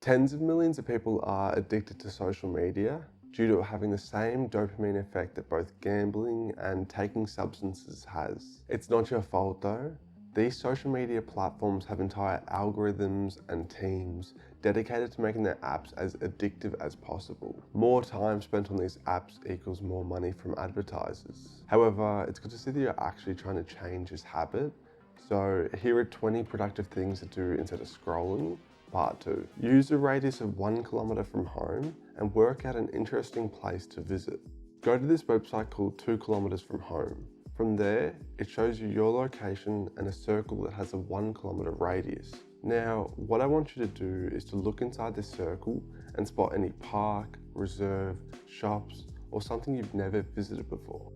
Tens of millions of people are addicted to social media due to having the same dopamine effect that both gambling and taking substances has. It's not your fault though. These social media platforms have entire algorithms and teams dedicated to making their apps as addictive as possible. More time spent on these apps equals more money from advertisers. However, it's good to see that you're actually trying to change this habit. So here are 20 productive things to do instead of scrolling. Part 2. Use a radius of 1 kilometre from home and work out an interesting place to visit. Go to this website called 2 kilometres from home. From there, it shows you your location and a circle that has a 1 kilometre radius. Now, what I want you to do is to look inside this circle and spot any park, reserve, shops, or something you've never visited before.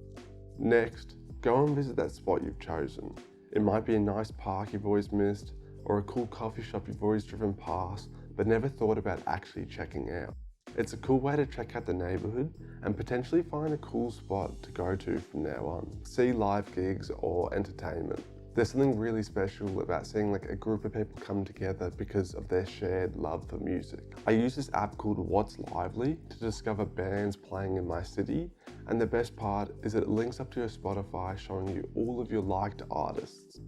Next, go and visit that spot you've chosen. It might be a nice park you've always missed, or a cool coffee shop you've always driven past but never thought about actually checking out. It's a cool way to check out the neighbourhood and potentially find a cool spot to go to from now on. See live gigs or entertainment. There's something really special about seeing like a group of people come together because of their shared love for music. I use this app called What's Lively to discover bands playing in my city, and the best part is that it links up to your Spotify showing you all of your liked artists.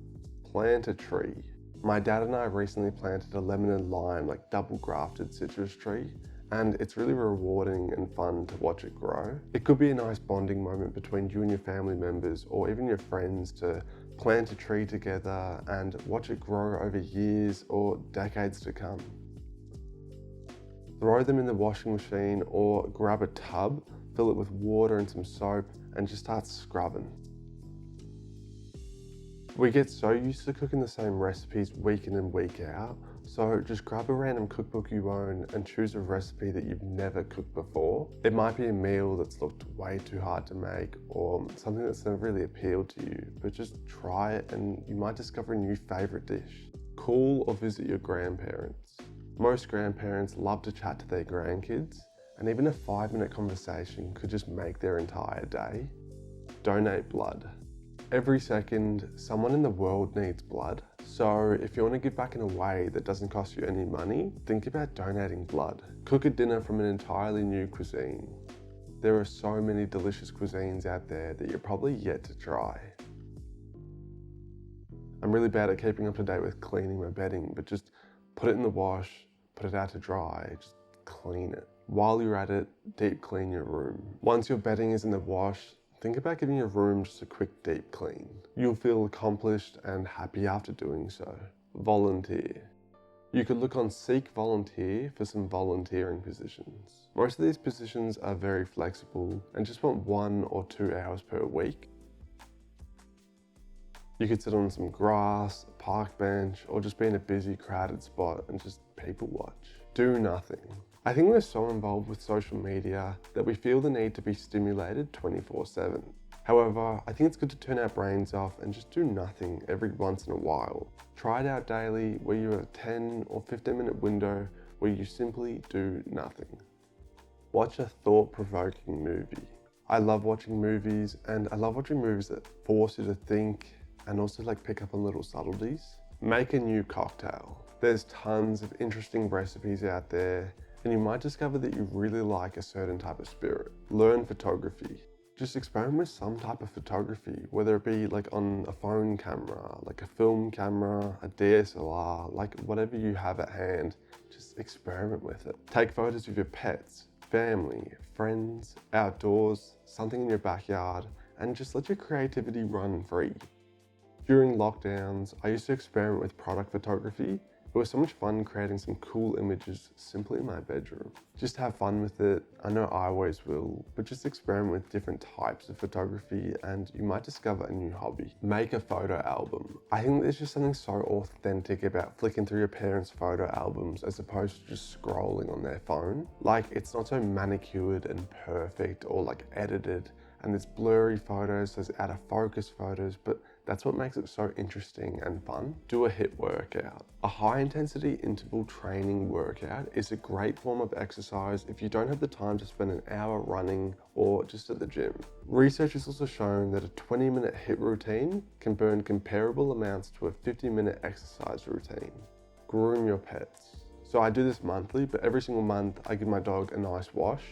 Plant a tree. My dad and I recently planted a lemon and lime, like double grafted citrus tree, and it's really rewarding and fun to watch it grow. It could be a nice bonding moment between you and your family members or even your friends to plant a tree together and watch it grow over years or decades to come. Throw them in the washing machine or grab a tub, fill it with water and some soap and just start scrubbing. We get so used to cooking the same recipes week in and week out, so just grab a random cookbook you own and choose a recipe that you've never cooked before. It might be a meal that's looked way too hard to make or something that's never really appealed to you, but just try it and you might discover a new favourite dish. Call or visit your grandparents. Most grandparents love to chat to their grandkids, and even a 5-minute conversation could just make their entire day. Donate blood. Every second, someone in the world needs blood. So if you want to give back in a way that doesn't cost you any money, think about donating blood. Cook a dinner from an entirely new cuisine. There are so many delicious cuisines out there that you're probably yet to try. I'm really bad at keeping up to date with cleaning my bedding, but just put it in the wash, put it out to dry, just clean it. While you're at it, deep clean your room. Once your bedding is in the wash, think about giving your room just a quick deep clean. You'll feel accomplished and happy after doing so. Volunteer. You could look on Seek Volunteer for some volunteering positions. Most of these positions are very flexible and just want 1 or 2 hours per week. You could sit on some grass, a park bench, or just be in a busy, crowded spot and just people watch. Do nothing. I think we're so involved with social media that we feel the need to be stimulated 24/7. However, I think it's good to turn our brains off and just do nothing every once in a while. Try it out daily where you have a 10 or 15-minute window where you simply do nothing. Watch a thought-provoking movie. I love watching movies, and I love watching movies that force you to think and also like pick up on little subtleties. Make a new cocktail. There's tons of interesting recipes out there, and you might discover that you really like a certain type of spirit. Learn photography. Just experiment with some type of photography, whether it be like on a phone camera, like a film camera, a DSLR, like whatever you have at hand, just experiment with it. Take photos of your pets, family, friends, outdoors, something in your backyard, and just let your creativity run free. During lockdowns, I used to experiment with product photography. It was so much fun creating some cool images simply in my bedroom. Just have fun with it. I know I always will, but just experiment with different types of photography and you might discover a new hobby. Make a photo album. I think there's just something so authentic about flicking through your parents' photo albums as opposed to just scrolling on their phone. Like, it's not so manicured and perfect or like edited, and there's blurry photos, there's out of focus photos, but that's what makes it so interesting and fun. Do a HIIT workout. A high intensity interval training workout is a great form of exercise if you don't have the time to spend an hour running or just at the gym. Research has also shown that a 20-minute HIIT routine can burn comparable amounts to a 50-minute exercise routine. Groom your pets. So I do this monthly, but every single month I give my dog a nice wash.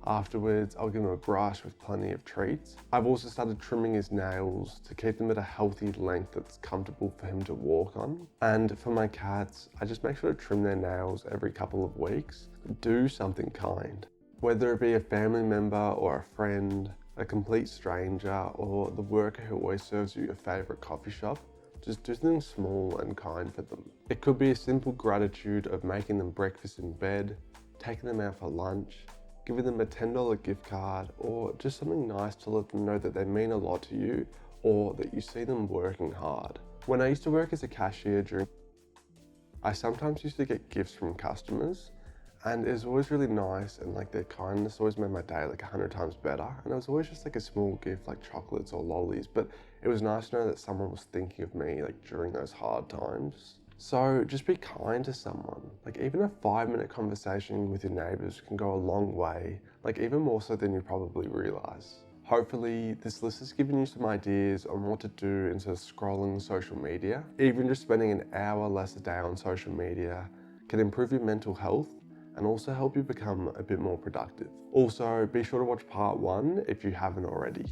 Afterwards, I'll give him a brush with plenty of treats. I've also started trimming his nails to keep them at a healthy length that's comfortable for him to walk on. And for my cats, I just make sure to trim their nails every couple of weeks. Do something kind. Whether it be a family member or a friend, a complete stranger, or the worker who always serves you your favorite coffee shop, just do something small and kind for them. It could be a simple gratitude of making them breakfast in bed, taking them out for lunch, giving them a $10 gift card, or just something nice to let them know that they mean a lot to you or that you see them working hard. When I used to work as a cashier I sometimes used to get gifts from customers, and it was always really nice, and like their kindness always made my day like 100 times better. And it was always just like a small gift like chocolates or lollies, but it was nice to know that someone was thinking of me like during those hard times. So just be kind to someone. Like even a 5-minute conversation with your neighbors can go a long way, like even more so than you probably realize. Hopefully this list has given you some ideas on what to do instead of scrolling social media. Even just spending an hour less a day on social media can improve your mental health and also help you become a bit more productive. Also, be sure to watch part 1 if you haven't already.